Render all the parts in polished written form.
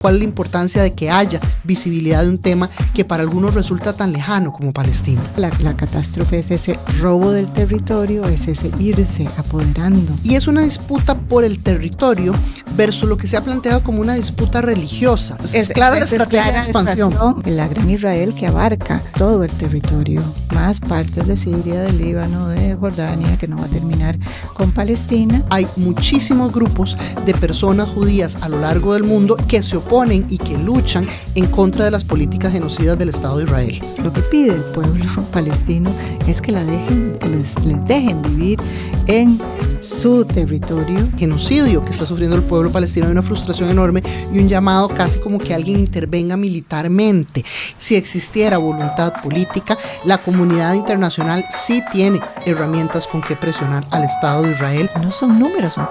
¿Cuál es la importancia de que haya visibilidad de un tema que para algunos resulta tan lejano como Palestina? La catástrofe es ese robo del territorio, es ese irse apoderando. Y es una disputa por el territorio versus lo que se ha planteado como una disputa religiosa. Es clara la estrategia de expansión. La gran Israel que abarca todo el territorio, más partes de Siria, del Líbano, de Jordania, que no va a terminar con Palestina. Hay muchísimos grupos de personas judías a lo largo del mundo que se oponen y que luchan en contra de las políticas genocidas del Estado de Israel. Lo que pide el pueblo palestino es que les dejen vivir en su territorio. Genocidio que está sufriendo el pueblo palestino, hay una frustración enorme y un llamado casi como que alguien intervenga militarmente. Si existiera voluntad política, la comunidad internacional sí tiene herramientas con que presionar al Estado de Israel. No son números, son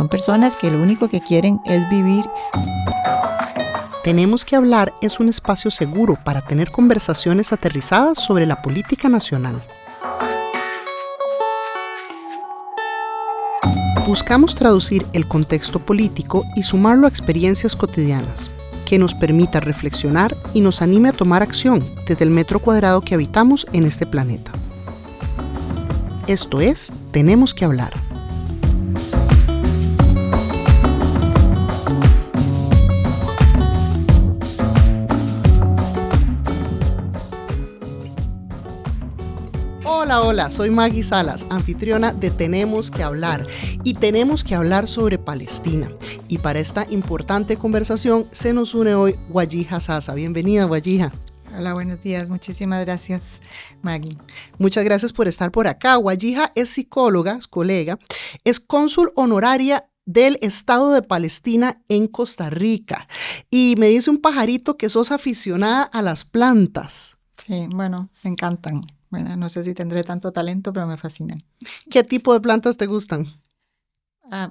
personas que lo único que quieren es vivir. Tenemos que hablar es un espacio seguro para tener conversaciones aterrizadas sobre la política nacional. Buscamos traducir el contexto político y sumarlo a experiencias cotidianas, que nos permita reflexionar y nos anime a tomar acción desde el metro cuadrado que habitamos en este planeta. Esto es Tenemos que hablar. Hola, soy Maggie Salas, anfitriona de Tenemos que hablar, y tenemos que hablar sobre Palestina. Y para esta importante conversación se nos une hoy Wajiha Sasa. Bienvenida, Wajiha. Hola, buenos días. Muchísimas gracias, Maggie. Muchas gracias por estar por acá. Wajiha es psicóloga, es colega, es cónsul honoraria del Estado de Palestina en Costa Rica. Y me dice un pajarito que sos aficionada a las plantas. Sí, bueno, me encantan. Bueno, no sé si tendré tanto talento, pero me fascinan. ¿Qué tipo de plantas te gustan?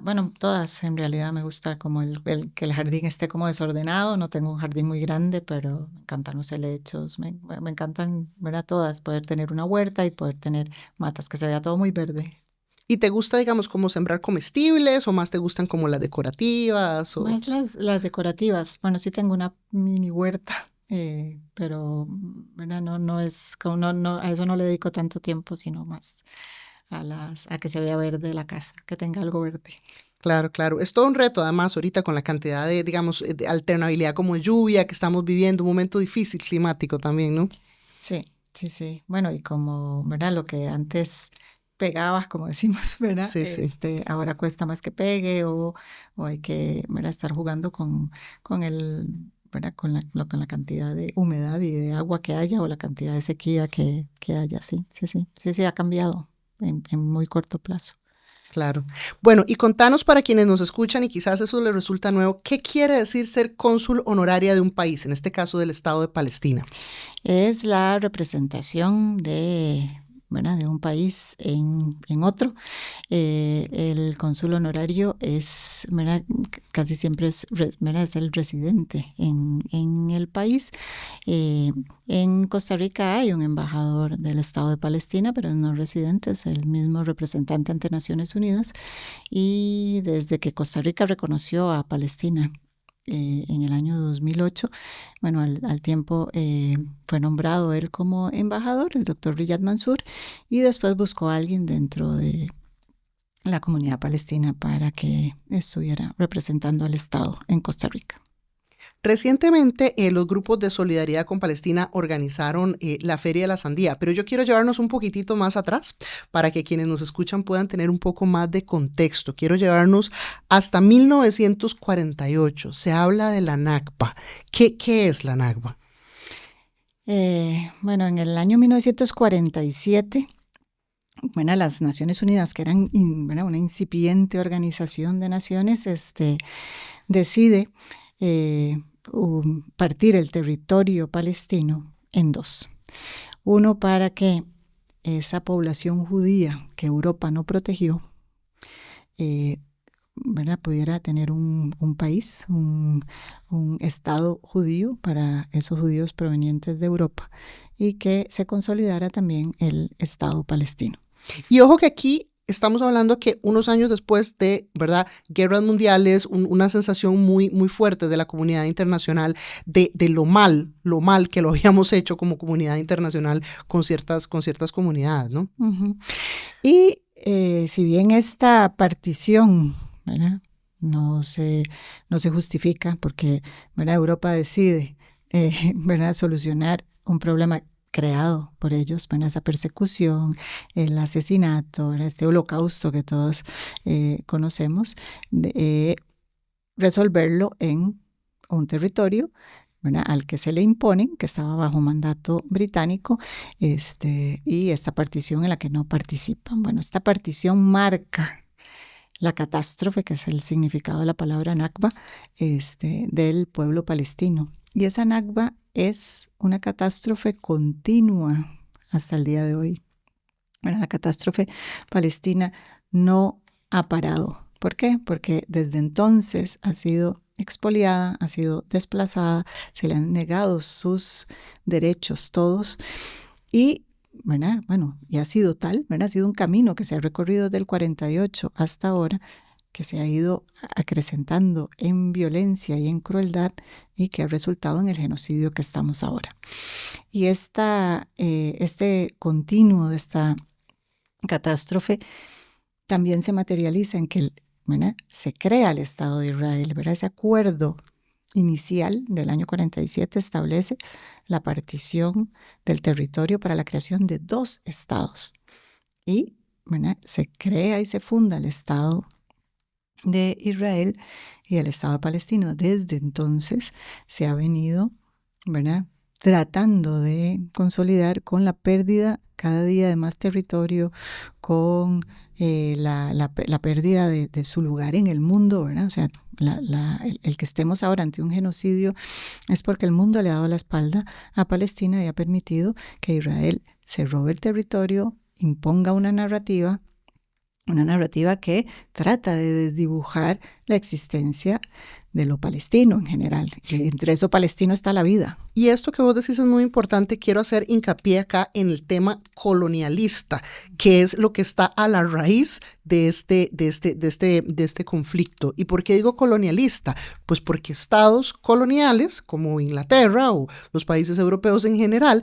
Bueno, todas en realidad. Me gusta como que el jardín esté como desordenado. No tengo un jardín muy grande, pero me encantan los helechos. Me encantan, ¿verdad? Todas. Poder tener una huerta y poder tener matas que se vea todo muy verde. ¿Y te gusta, digamos, como sembrar comestibles o más te gustan como las decorativas? O... Más las decorativas. Bueno, sí tengo una mini huerta. Pero ¿verdad? No es como no, a eso no le dedico tanto tiempo, sino más a que se vea verde la casa, que tenga algo verde. Claro. Es todo un reto, además, ahorita con la cantidad de, digamos, de alternabilidad como lluvia que estamos viviendo, un momento difícil climático también, ¿no? Sí. Bueno, y como, ¿verdad? Lo que antes pegaba, como decimos, ¿verdad? Sí. Ahora cuesta más que pegue o hay que, ¿verdad? Estar jugando con el... ¿verdad? Con la cantidad de humedad y de agua que haya o la cantidad de sequía que haya. Sí, ha cambiado en muy corto plazo. Claro. Bueno, y contanos para quienes nos escuchan y quizás eso les resulta nuevo, ¿qué quiere decir ser cónsul honoraria de un país, en este caso del Estado de Palestina? Es la representación de un país en otro. El cónsul honorario es, casi siempre es el residente en el país. En Costa Rica hay un embajador del Estado de Palestina, pero no residente, es el mismo representante ante Naciones Unidas. Y desde que Costa Rica reconoció a Palestina en el año 2008, bueno, al tiempo fue nombrado él como embajador, el doctor Riyad Mansour, y después buscó a alguien dentro de la comunidad palestina para que estuviera representando al Estado en Costa Rica. Recientemente los grupos de solidaridad con Palestina organizaron la Feria de la Sandía, pero yo quiero llevarnos un poquitito más atrás para que quienes nos escuchan puedan tener un poco más de contexto. Quiero llevarnos hasta 1948. Se habla de la Nakba. ¿Qué es la Nakba? Bueno, en el año 1947... Bueno, las Naciones Unidas, que eran una incipiente organización de naciones, decide partir el territorio palestino en dos. Uno, para que esa población judía que Europa no protegió pudiera tener un país, un estado judío para esos judíos provenientes de Europa, y que se consolidara también el Estado palestino. Y ojo que aquí estamos hablando que unos años después de, ¿verdad?, guerras mundiales, una sensación muy, muy fuerte de la comunidad internacional de lo mal que lo habíamos hecho como comunidad internacional con ciertas comunidades, ¿no? Uh-huh. Y si bien esta partición, ¿verdad?, no se justifica porque, ¿verdad?, Europa decide ¿verdad?, solucionar un problema creado por ellos, ¿verdad?, esa persecución, el asesinato, ¿verdad?, este holocausto que todos conocemos, resolverlo en un territorio, ¿verdad?, al que se le imponen, que estaba bajo mandato británico, y esta partición en la que no participan. Bueno, esta partición marca la catástrofe, que es el significado de la palabra Nakba, del pueblo palestino. Y esa Nakba es una catástrofe continua hasta el día de hoy. Bueno, la catástrofe palestina no ha parado. ¿Por qué? Porque desde entonces ha sido expoliada, ha sido desplazada, se le han negado sus derechos todos y, ¿verdad?, bueno, y ha sido tal, ¿verdad?, ha sido un camino que se ha recorrido desde el 48 hasta ahora, que se ha ido acrecentando en violencia y en crueldad y que ha resultado en el genocidio que estamos ahora. Y este continuo de esta catástrofe también se materializa en que, ¿verdad?, se crea el Estado de Israel, ¿verdad? Ese acuerdo inicial del año 47 establece la partición del territorio para la creación de 2 estados. Y, ¿verdad?, se crea y se funda el Estado de Israel y el Estado palestino. Desde entonces se ha venido, ¿verdad?, tratando de consolidar con la pérdida cada día de más territorio, con la pérdida de su lugar en el mundo, ¿verdad? O sea, el que estemos ahora ante un genocidio es porque el mundo le ha dado la espalda a Palestina y ha permitido que Israel se robe el territorio, imponga una narrativa que trata de desdibujar la existencia de lo palestino en general. Y entre eso palestino está la vida. Y esto que vos decís es muy importante. Quiero hacer hincapié acá en el tema colonialista, que es lo que está a la raíz de este conflicto. ¿Y por qué digo colonialista? Pues porque estados coloniales, como Inglaterra o los países europeos en general,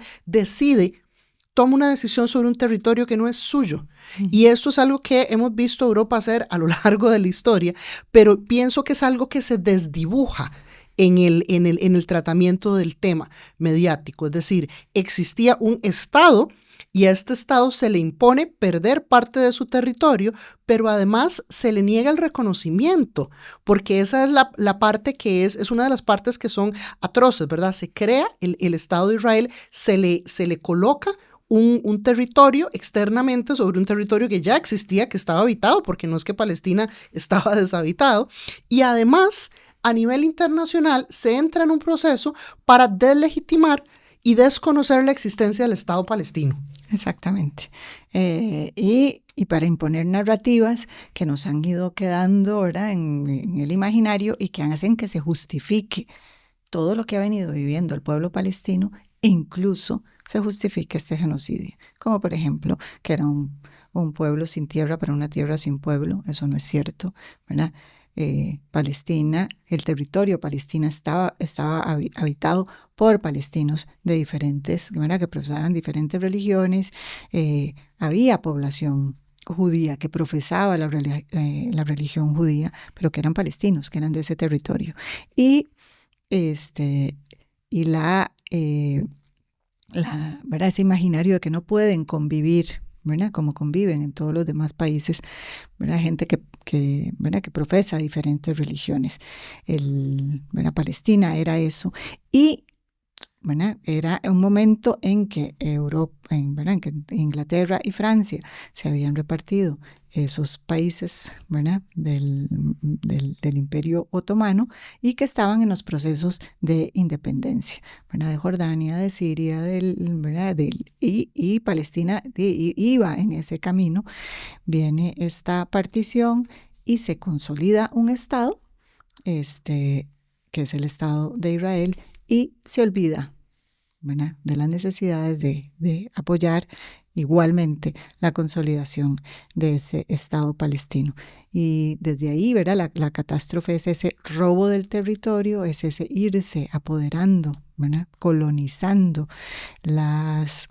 toma una decisión sobre un territorio que no es suyo. Y esto es algo que hemos visto a Europa hacer a lo largo de la historia, pero pienso que es algo que se desdibuja en el tratamiento del tema mediático. Es decir, existía un Estado y a este Estado se le impone perder parte de su territorio, pero además se le niega el reconocimiento, porque esa es la parte que es una de las partes que son atroces, ¿verdad? Se crea el Estado de Israel, se le coloca un territorio externamente sobre un territorio que ya existía, que estaba habitado, porque no es que Palestina estaba deshabitado, y además a nivel internacional se entra en un proceso para deslegitimar y desconocer la existencia del Estado palestino. Exactamente. Y para imponer narrativas que nos han ido quedando ahora en el imaginario y que hacen que se justifique todo lo que ha venido viviendo el pueblo palestino e incluso se justifique este genocidio. Como por ejemplo, que era un pueblo sin tierra para una tierra sin pueblo. Eso no es cierto, ¿verdad? Palestina, el territorio palestino estaba habitado por palestinos de diferentes, ¿verdad?, que profesaban diferentes religiones. Había población judía que profesaba la religión judía, pero que eran palestinos, que eran de ese territorio. Y ¿verdad?, ese imaginario de que no pueden convivir, ¿verdad?, como conviven en todos los demás países, ¿verdad?, gente ¿verdad?, que profesa diferentes religiones. ¿Verdad?, Palestina era eso. Y, ¿verdad?, era un momento en que ¿verdad?, en que Inglaterra y Francia se habían repartido esos países, ¿verdad?, del Imperio Otomano y que estaban en los procesos de independencia, ¿verdad?, de Jordania, de Siria, ¿verdad?, y Palestina iba en ese camino. Viene esta partición y se consolida un Estado, que es el Estado de Israel, y se olvida, ¿verdad?, de las necesidades de apoyar igualmente la consolidación de ese Estado palestino. Y desde ahí, ¿verdad? La catástrofe es ese robo del territorio, es ese irse apoderando, ¿verdad? Colonizando las...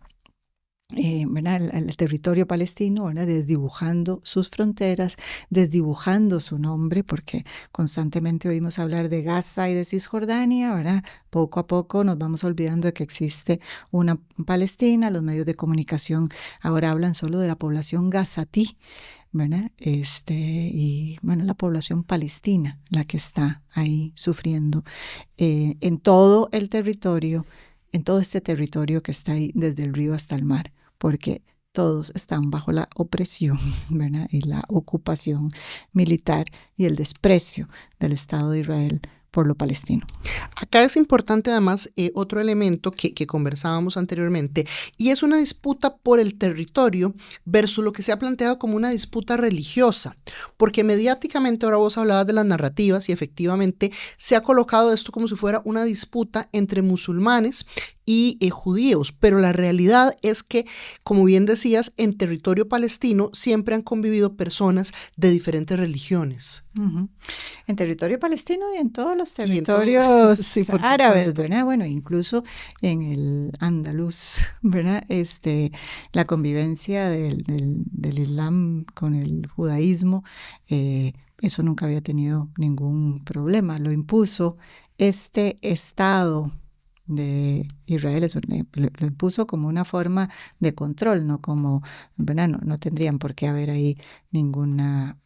¿verdad? El territorio palestino, ¿verdad? Desdibujando sus fronteras, desdibujando su nombre, porque constantemente oímos hablar de Gaza y de Cisjordania, ¿verdad? Poco a poco nos vamos olvidando de que existe una Palestina. Los medios de comunicación ahora hablan solo de la población gazatí, ¿verdad? Y bueno, la población palestina, la que está ahí sufriendo en todo el territorio, en todo este territorio que está ahí desde el río hasta el mar, porque todos están bajo la opresión, ¿verdad? Y la ocupación militar y el desprecio del Estado de Israel por lo palestino. Acá es importante además otro elemento que conversábamos anteriormente, y es una disputa por el territorio versus lo que se ha planteado como una disputa religiosa, porque mediáticamente ahora vos hablabas de las narrativas y efectivamente se ha colocado esto como si fuera una disputa entre musulmanes y judíos, pero la realidad es que, como bien decías, en territorio palestino siempre han convivido personas de diferentes religiones. Uh-huh. En territorio palestino y en todos los territorios sí, árabes, ¿verdad? Bueno, incluso en el andaluz, ¿verdad? La convivencia del Islam con el judaísmo, eso nunca había tenido ningún problema. Lo impuso este Estado de Israel, lo impuso como una forma de control, no como, ¿verdad? No tendrían por qué haber ahí ninguna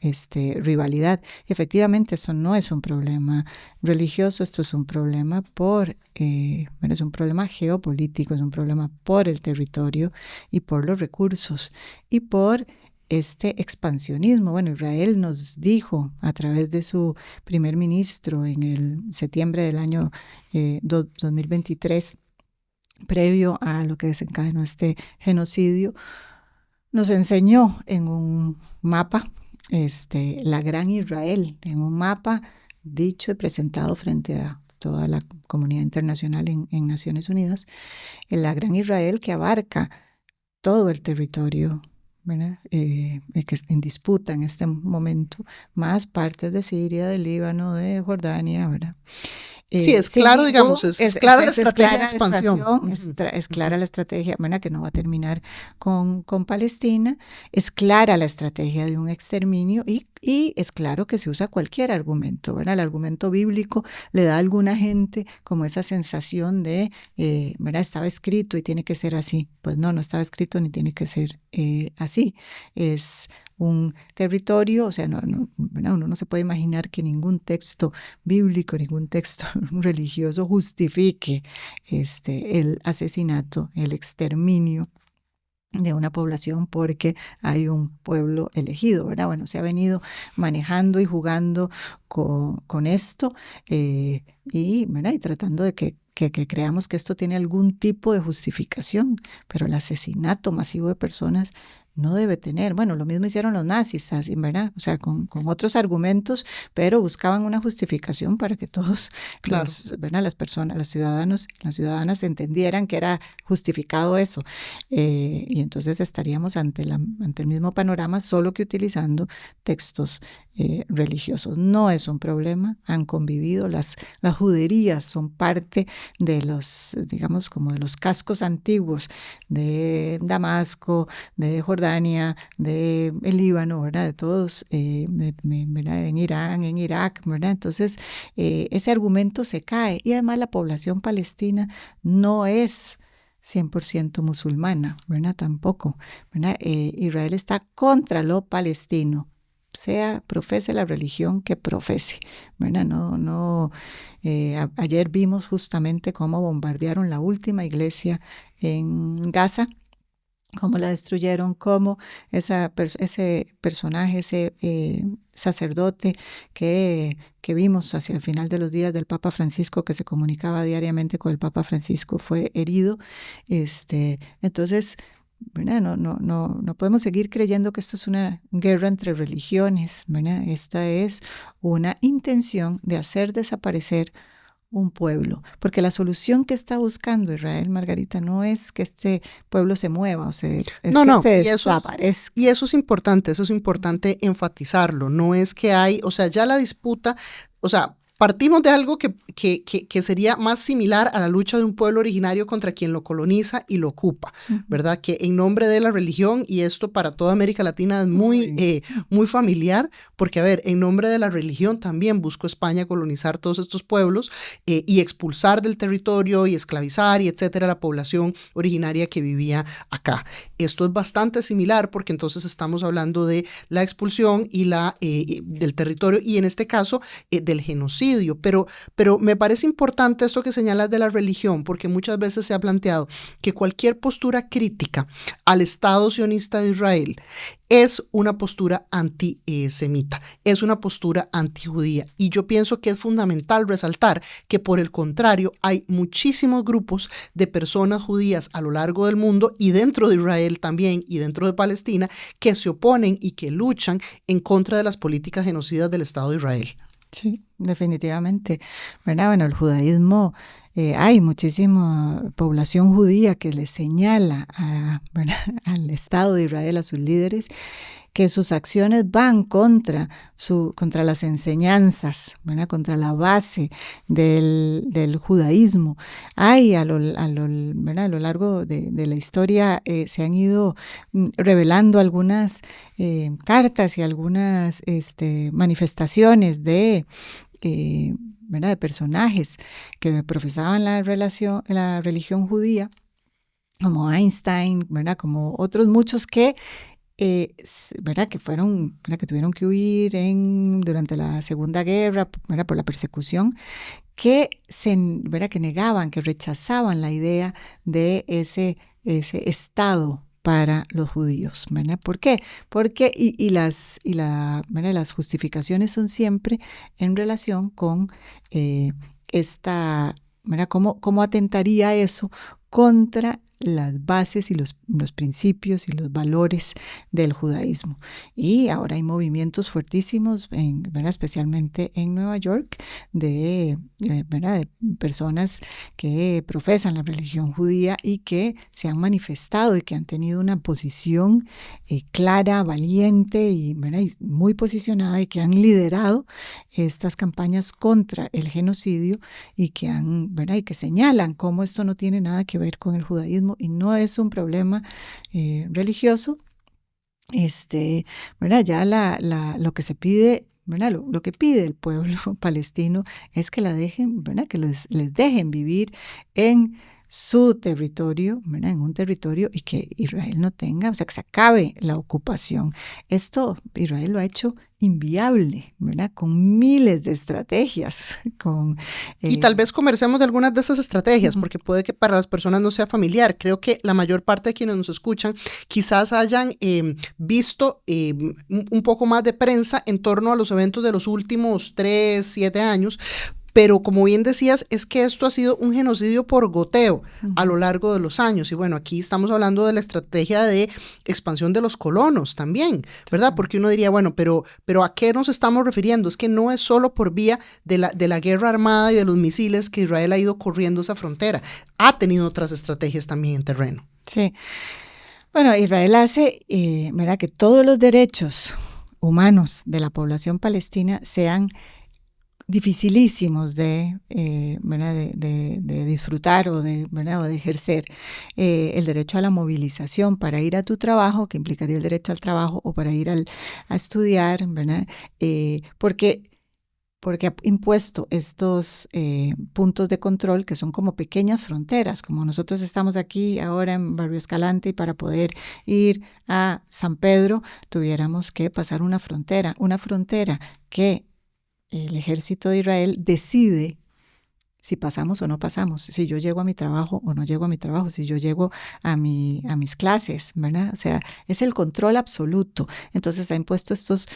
rivalidad. Efectivamente, eso no es un problema religioso, esto es un problema es un problema geopolítico, es un problema por el territorio y por los recursos y por este expansionismo. Bueno, Israel nos dijo a través de su primer ministro en el septiembre del año 2023, previo a lo que desencadenó este genocidio, nos enseñó en un mapa la gran Israel, en un mapa dicho y presentado frente a toda la comunidad internacional en Naciones Unidas, la gran Israel que abarca todo el territorio, ¿verdad? Que es en disputa en este momento, más partes de Siria, de Líbano, de Jordania, ¿verdad? Sí, es claro, digamos, es clara la estrategia de expansión. Es clara la estrategia, ¿verdad? Que no va a terminar con Palestina, es clara la estrategia de un exterminio y es claro que se usa cualquier argumento, ¿verdad? El argumento bíblico le da a alguna gente como esa sensación de, ¿verdad? Estaba escrito y tiene que ser así. Pues no estaba escrito ni tiene que ser así. Es un territorio, o sea, uno no se puede imaginar que ningún texto bíblico, ningún texto religioso justifique el asesinato, el exterminio de una población porque hay un pueblo elegido, ¿verdad? Bueno, se ha venido manejando y jugando con esto ¿verdad? Y tratando de que creamos que esto tiene algún tipo de justificación, pero el asesinato masivo de personas no debe tener. Bueno, lo mismo hicieron los nazis, así, ¿verdad? O sea, con otros argumentos, pero buscaban una justificación para que todos, claro, ¿verdad? Las personas, las ciudadanas entendieran que era justificado eso. Y entonces estaríamos ante el mismo panorama, solo que utilizando textos religiosos. No es un problema, han convivido, las juderías son parte de los, digamos, como de los cascos antiguos de Damasco, de Jordania, de el Líbano, ¿verdad? De todos, ¿verdad? En Irán, en Irak, ¿verdad? Entonces, ese argumento se cae y además la población palestina no es 100% musulmana, ¿verdad? Tampoco, ¿verdad? Israel está contra lo palestino, profese la religión que profese, ¿verdad? Ayer vimos justamente cómo bombardearon la última iglesia en Gaza, cómo la destruyeron, cómo ese personaje, ese sacerdote que vimos hacia el final de los días del Papa Francisco, que se comunicaba diariamente con el Papa Francisco, fue herido. Entonces, ¿verdad? No podemos seguir creyendo que esto es una guerra entre religiones, ¿verdad? Esta es una intención de hacer desaparecer un pueblo, porque la solución que está buscando Israel, Margarita, no es que este pueblo se mueva, o sea, es no, que se y desaparezca. Y eso es importante enfatizarlo, no es que hay, o sea, ya la disputa, o sea, partimos de algo que sería más similar a la lucha de un pueblo originario contra quien lo coloniza y lo ocupa, ¿verdad? Que en nombre de la religión, y esto para toda América Latina es muy familiar, porque, a ver, en nombre de la religión también buscó España colonizar todos estos pueblos y expulsar del territorio y esclavizar y etcétera la población originaria que vivía acá. Esto es bastante similar porque entonces estamos hablando de la expulsión y del territorio y en este caso del genocidio. Pero me parece importante esto que señalas de la religión, porque muchas veces se ha planteado que cualquier postura crítica al Estado sionista de Israel es una postura antisemita, es una postura antijudía. Y yo pienso que es fundamental resaltar que, por el contrario, hay muchísimos grupos de personas judías a lo largo del mundo y dentro de Israel también y dentro de Palestina que se oponen y que luchan en contra de las políticas genocidas del Estado de Israel. Sí, definitivamente. Bueno, el judaísmo, hay muchísima población judía que le señala al Estado de Israel, a sus líderes, que sus acciones van contra las enseñanzas, ¿verdad? Contra la base del judaísmo. Hay a lo largo de la historia se han ido revelando algunas cartas y algunas manifestaciones de personajes que profesaban la religión judía, como Einstein, ¿verdad? Como otros muchos que que tuvieron que huir durante la Segunda Guerra, por la persecución, que negaban, que rechazaban la idea de ese Estado para los judíos, ¿verdad? ¿Por qué? Porque las justificaciones son siempre en relación con cómo atentaría eso contra las bases y los principios y los valores del judaísmo. Y ahora hay movimientos fuertísimos, especialmente en Nueva York, de personas que profesan la religión judía y que se han manifestado y que han tenido una posición clara, valiente y muy posicionada y que han liderado estas campañas contra el genocidio y que señalan cómo esto no tiene nada que ver con el judaísmo y no es un problema religioso. Ya lo que se pide, lo que pide el pueblo palestino es que que les dejen vivir en su territorio, en un territorio y que Israel no tenga, o sea, que se acabe la ocupación. Esto Israel lo ha hecho inviable, con miles de estrategias. Y tal vez conversemos de algunas de esas estrategias, porque puede que para las personas no sea familiar. Creo que la mayor parte de quienes nos escuchan quizás hayan visto un poco más de prensa en torno a los eventos de los últimos 3, 7 años, pero como bien decías, es que esto ha sido un genocidio por goteo a lo largo de los años. Y bueno, aquí estamos hablando de la estrategia de expansión de los colonos también, ¿verdad? Porque uno diría, bueno, pero ¿a qué nos estamos refiriendo? Es que no es solo por vía de la guerra armada y de los misiles que Israel ha ido corriendo esa frontera. Ha tenido otras estrategias también en terreno. Sí. Bueno, Israel hace, que todos los derechos humanos de la población palestina sean dificilísimos de disfrutar o de ejercer. El derecho a la movilización para ir a tu trabajo, que implicaría el derecho al trabajo, o para ir a estudiar, ¿verdad? Porque ha impuesto estos puntos de control que son como pequeñas fronteras, como nosotros estamos aquí ahora en Barrio Escalante y para poder ir a San Pedro tuviéramos que pasar una frontera que el ejército de Israel decide si pasamos o no pasamos, si yo llego a mi trabajo o no llego a mi trabajo, si yo llego a mis clases, ¿verdad? O sea, es el control absoluto. Entonces ha impuesto estos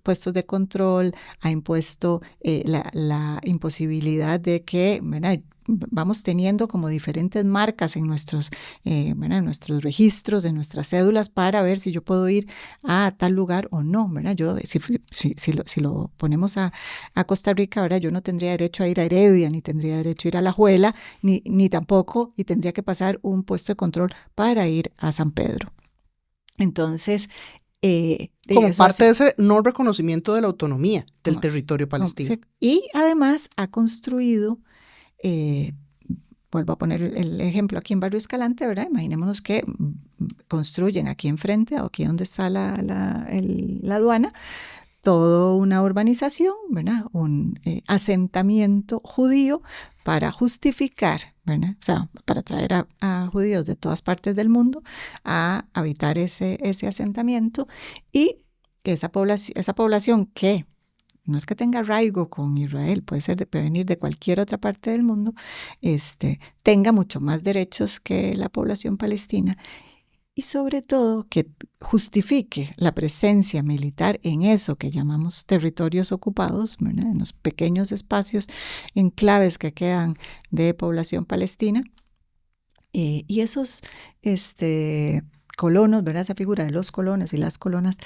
puestos de control, ha impuesto la imposibilidad de que, ¿verdad? vamos teniendo como diferentes marcas en nuestros registros, en nuestras cédulas, para ver si yo puedo ir a tal lugar o no, ¿verdad? Yo, si lo ponemos a Costa Rica, ¿verdad? Yo no tendría derecho a ir a Heredia, ni tendría derecho a ir a La Alajuela, ni tampoco, y tendría que pasar un puesto de control para ir a San Pedro. Entonces, como parte de ese no reconocimiento de la autonomía del territorio palestino. Sí, y además ha construido, vuelvo a poner el ejemplo aquí en Barrio Escalante, ¿verdad? Imaginémonos que construyen aquí enfrente, o aquí donde está la aduana, toda una urbanización, ¿verdad? Un asentamiento judío para justificar, ¿verdad? O sea, para traer a judíos de todas partes del mundo a habitar ese asentamiento, y esa población que no es que tenga arraigo con Israel, puede venir de cualquier otra parte del mundo, tenga mucho más derechos que la población palestina. Y sobre todo que justifique la presencia militar en eso que llamamos territorios ocupados, ¿verdad? En los pequeños espacios, enclaves que quedan de población palestina. Y esos colonos, ¿verdad? Esa figura de los colonos y las colonas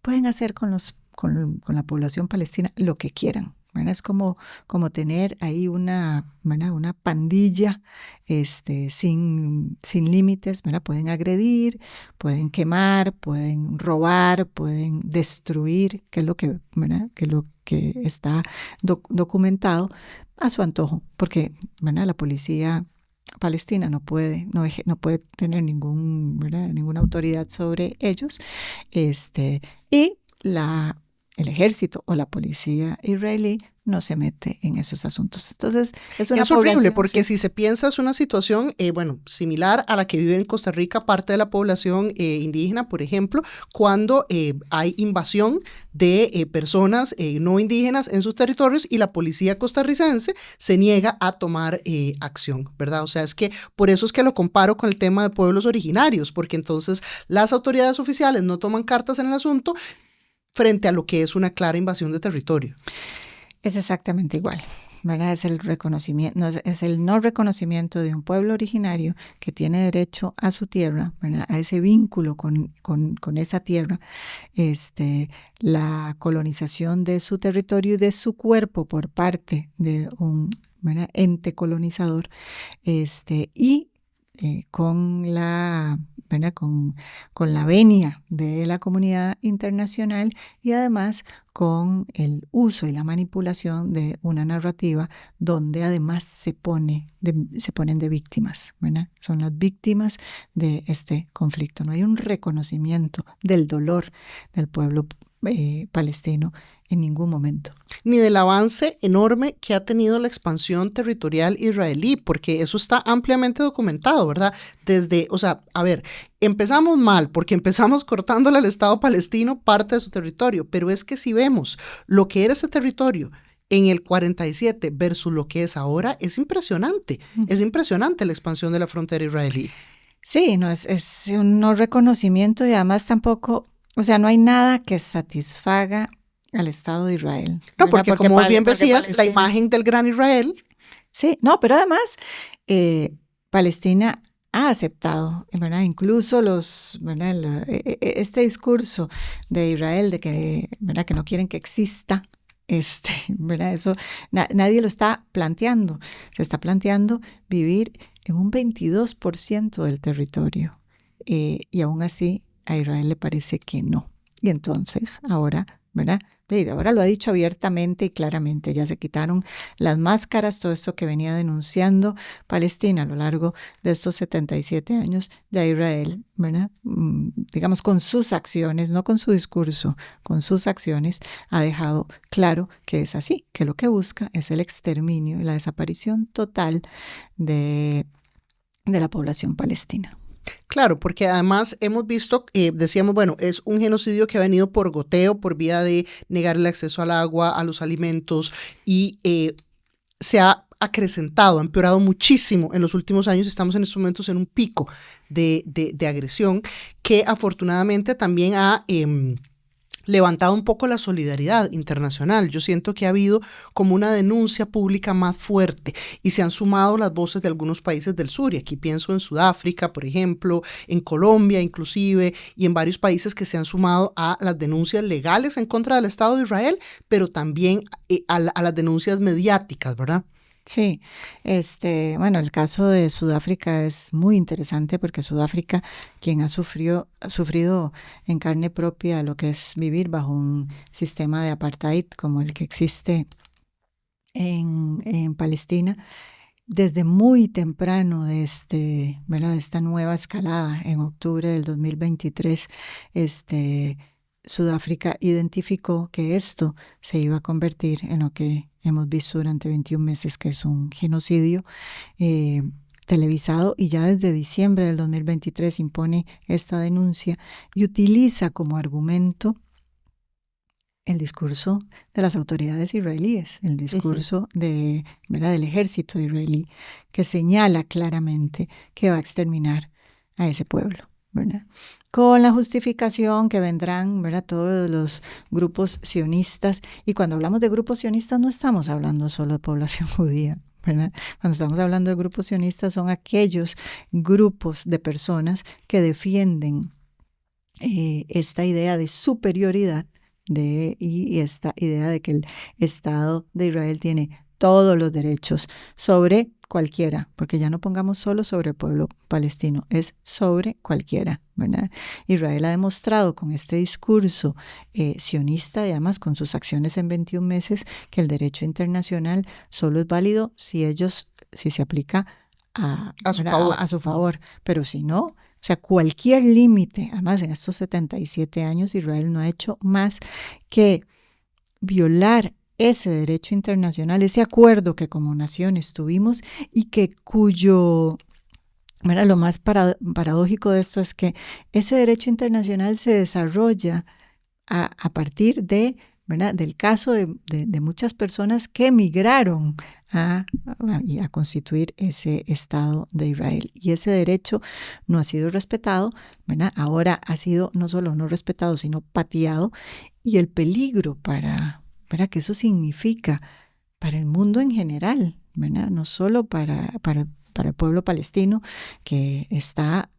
pueden hacer con la población palestina lo que quieran, ¿verdad? Es como tener ahí una pandilla sin límites, ¿verdad? Pueden agredir, pueden quemar, pueden robar, pueden destruir, que es lo que, ¿verdad? Que es lo que está documentado a su antojo, porque, ¿verdad? La policía palestina no puede tener ninguna autoridad sobre ellos, y el ejército o la policía israelí no se mete en esos asuntos. Entonces, es horrible, porque si se piensa, es una situación, similar a la que vive en Costa Rica parte de la población indígena, por ejemplo, cuando hay invasión de personas no indígenas en sus territorios y la policía costarricense se niega a tomar acción, ¿verdad? O sea, es que por eso es que lo comparo con el tema de pueblos originarios, porque entonces las autoridades oficiales no toman cartas en el asunto frente a lo que es una clara invasión de territorio. Es exactamente igual, ¿verdad? Es el reconocimiento, es el no reconocimiento de un pueblo originario que tiene derecho a su tierra, ¿verdad? A ese vínculo con esa tierra, la colonización de su territorio y de su cuerpo por parte de un, ¿verdad?, ente colonizador, y con la, ¿verdad?, con la venia de la comunidad internacional, y además con el uso y la manipulación de una narrativa donde además se ponen de víctimas, ¿verdad? Son las víctimas de este conflicto. No hay un reconocimiento del dolor del pueblo palestino en ningún momento. Ni del avance enorme que ha tenido la expansión territorial israelí, porque eso está ampliamente documentado, ¿verdad? Empezamos mal, porque empezamos cortándole al Estado palestino parte de su territorio, pero es que si vemos lo que era ese territorio en el 47 versus lo que es ahora, es impresionante. Es impresionante la expansión de la frontera israelí. Sí, no es un no reconocimiento, y además tampoco, o sea, no hay nada que satisfaga al Estado de Israel. No, porque como bien decías, la imagen del gran Israel. Sí, no, pero además Palestina ha aceptado, ¿verdad? Incluso este discurso de Israel de que, ¿verdad?, que no quieren que exista, ¿verdad? Eso nadie lo está planteando. Se está planteando vivir en un 22% del territorio, y aún así a Israel le parece que no. Y entonces ahora, ¿verdad?, ahora lo ha dicho abiertamente y claramente, ya se quitaron las máscaras, todo esto que venía denunciando Palestina a lo largo de estos 77 años, ya Israel, ¿verdad?, digamos, con sus acciones, no con su discurso, con sus acciones, ha dejado claro que es así, que lo que busca es el exterminio y la desaparición total de la población palestina. Claro, porque además hemos visto, decíamos, bueno, es un genocidio que ha venido por goteo, por vía de negar el acceso al agua, a los alimentos, y se ha acrecentado, ha empeorado muchísimo en los últimos años. Estamos en estos momentos en un pico de agresión que afortunadamente también ha levantado un poco la solidaridad internacional. Yo siento que ha habido como una denuncia pública más fuerte y se han sumado las voces de algunos países del sur. Y aquí pienso en Sudáfrica, por ejemplo, en Colombia inclusive, y en varios países que se han sumado a las denuncias legales en contra del Estado de Israel, pero también a las denuncias mediáticas, ¿verdad? Sí, bueno, el caso de Sudáfrica es muy interesante porque Sudáfrica, quien ha sufrido en carne propia lo que es vivir bajo un sistema de apartheid como el que existe en Palestina, desde muy temprano ¿verdad? De esta nueva escalada en octubre del 2023, Sudáfrica identificó que esto se iba a convertir en lo que hemos visto durante 21 meses, que es un genocidio televisado, y ya desde diciembre del 2023 impone esta denuncia y utiliza como argumento el discurso de las autoridades israelíes, el discurso ¿verdad? Del ejército israelí, que señala claramente que va a exterminar a ese pueblo, ¿verdad? Con la justificación que vendrán, ¿verdad? Todos los grupos sionistas, y cuando hablamos de grupos sionistas no estamos hablando solo de población judía, ¿verdad? Cuando estamos hablando de grupos sionistas son aquellos grupos de personas que defienden esta idea de superioridad y esta idea de que el Estado de Israel tiene todos los derechos sobre cualquiera, porque ya no pongamos solo sobre el pueblo palestino, es sobre cualquiera, ¿verdad? Israel ha demostrado con este discurso sionista y además con sus acciones en 21 meses que el derecho internacional solo es válido si se aplica a su favor, pero si no, o sea, cualquier límite, además en estos 77 años Israel no ha hecho más que violar ese derecho internacional, ese acuerdo que como naciones tuvimos y que mira, lo más paradójico de esto es que ese derecho internacional se desarrolla a partir ¿verdad? Del caso de muchas personas que emigraron a constituir ese Estado de Israel. Y ese derecho no ha sido respetado, ¿verdad? Ahora ha sido no solo no respetado, sino pateado. Y el peligro ¿verdad? Que eso significa para el mundo en general, ¿verdad? No solo para el pueblo palestino, que está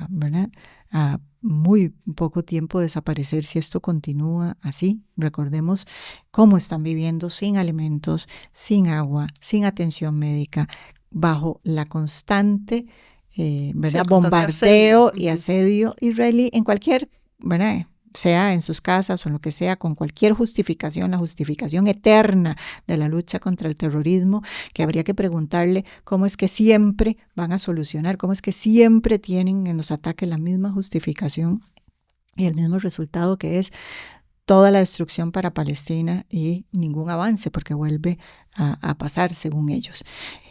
¿verdad? A muy poco tiempo de desaparecer si esto continúa así. Recordemos cómo están viviendo sin alimentos, sin agua, sin atención médica, bajo la constante ¿verdad? Bombardeo y asedio israelí en cualquier, ¿verdad? Sea en sus casas o en lo que sea, con cualquier justificación, la justificación eterna de la lucha contra el terrorismo, que habría que preguntarle cómo es que siempre van a solucionar, cómo es que siempre tienen en los ataques la misma justificación y el mismo resultado, que es toda la destrucción para Palestina y ningún avance, porque vuelve a pasar según ellos.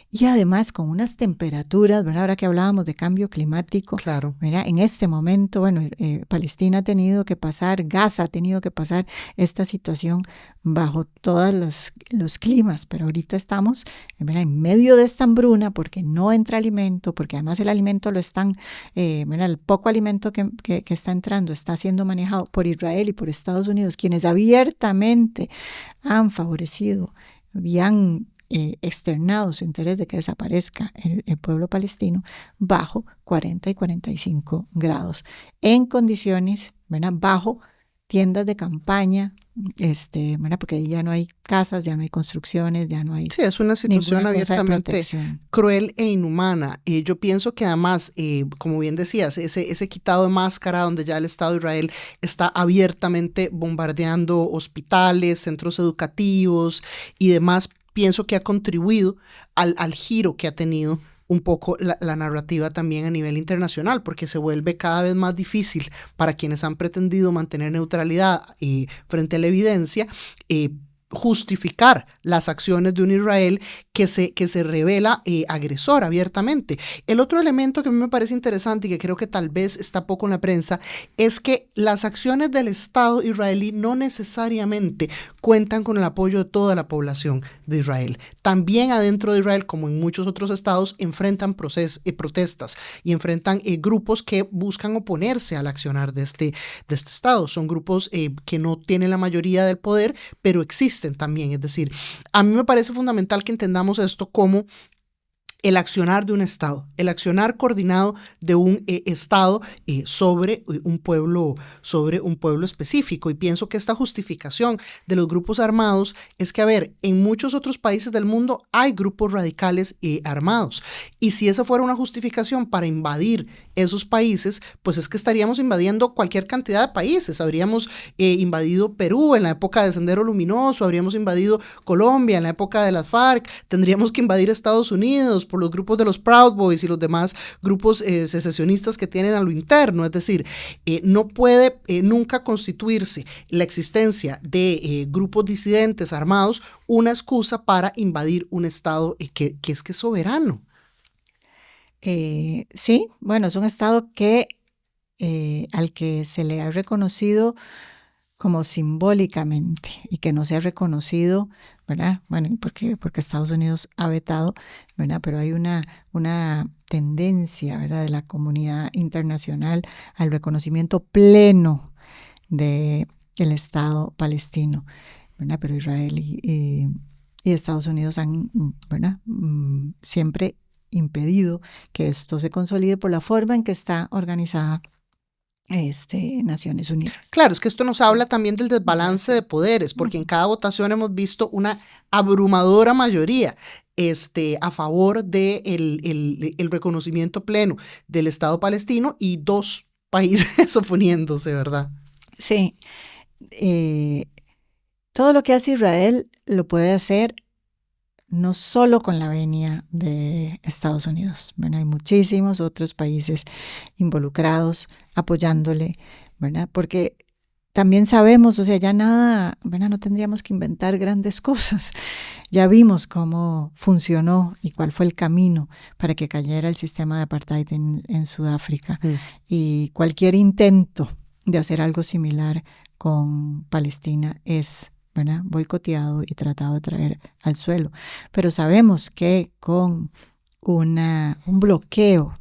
Y además con unas temperaturas, ¿verdad? Ahora que hablábamos de cambio climático, claro. ¿verdad? En este momento, bueno, Palestina ha tenido que pasar, Gaza ha tenido que pasar esta situación bajo todos los climas, pero ahorita estamos, ¿verdad? En medio de esta hambruna porque no entra alimento, porque además el alimento lo están, ¿verdad? El poco alimento que está entrando está siendo manejado por Israel y por Estados Unidos, quienes abiertamente han favorecido y han externado su interés de que desaparezca el pueblo palestino bajo 40 y 45 grados, en condiciones, ¿verdad? Bajo tiendas de campaña, ¿verdad? Porque ahí ya no hay casas, ya no hay construcciones, ya no hay... Sí, es una situación abiertamente cruel e inhumana. Yo pienso que además, como bien decías, ese quitado de máscara donde ya el Estado de Israel está abiertamente bombardeando hospitales, centros educativos y demás, pienso que ha contribuido al giro que ha tenido un poco la narrativa también a nivel internacional, porque se vuelve cada vez más difícil para quienes han pretendido mantener neutralidad frente a la evidencia, justificar las acciones de un Israel que se revela agresor abiertamente. El otro elemento que a mí me parece interesante y que creo que tal vez está poco en la prensa es que las acciones del Estado israelí no necesariamente cuentan con el apoyo de toda la población de Israel. También adentro de Israel, como en muchos otros estados, enfrentan protestas y enfrentan grupos que buscan oponerse al accionar de este estado. Son grupos que no tienen la mayoría del poder, pero existen también. Es decir, a mí me parece fundamental que entendamos esto como el accionar de un Estado, el accionar coordinado de un Estado sobre un pueblo específico. Y pienso que esta justificación de los grupos armados es que, a ver, en muchos otros países del mundo hay grupos radicales armados. Y si esa fuera una justificación para invadir esos países, pues es que estaríamos invadiendo cualquier cantidad de países. Habríamos invadido Perú en la época de Sendero Luminoso, habríamos invadido Colombia en la época de las FARC, tendríamos que invadir Estados Unidos por los grupos de los Proud Boys y los demás grupos secesionistas que tienen a lo interno. Es decir, no puede nunca constituirse la existencia de grupos disidentes armados una excusa para invadir un Estado que es soberano. Sí, bueno, es un Estado que al que se le ha reconocido como simbólicamente y que no se ha reconocido, ¿verdad? Bueno, porque Estados Unidos ha vetado, ¿verdad? Pero hay una tendencia, ¿verdad?, de la comunidad internacional al reconocimiento pleno del Estado palestino, ¿verdad? Pero Israel y Estados Unidos han, ¿verdad?, siempre impedido que esto se consolide por la forma en que está organizada Naciones Unidas. Claro, es que esto nos habla también del desbalance de poderes, porque en cada votación hemos visto una abrumadora mayoría a favor del el reconocimiento pleno del Estado palestino y 2 países oponiéndose, ¿verdad? Sí. Todo lo que hace Israel lo puede hacer no solo con la venia de Estados Unidos, ¿verdad? Hay muchísimos otros países involucrados apoyándole, ¿verdad? Porque también sabemos, o sea, ya nada, ¿verdad?, no tendríamos que inventar grandes cosas. Ya vimos cómo funcionó y cuál fue el camino para que cayera el sistema de apartheid en Sudáfrica. Y cualquier intento de hacer algo similar con Palestina es, ¿verdad?, boicoteado y tratado de traer al suelo. Pero sabemos que con un bloqueo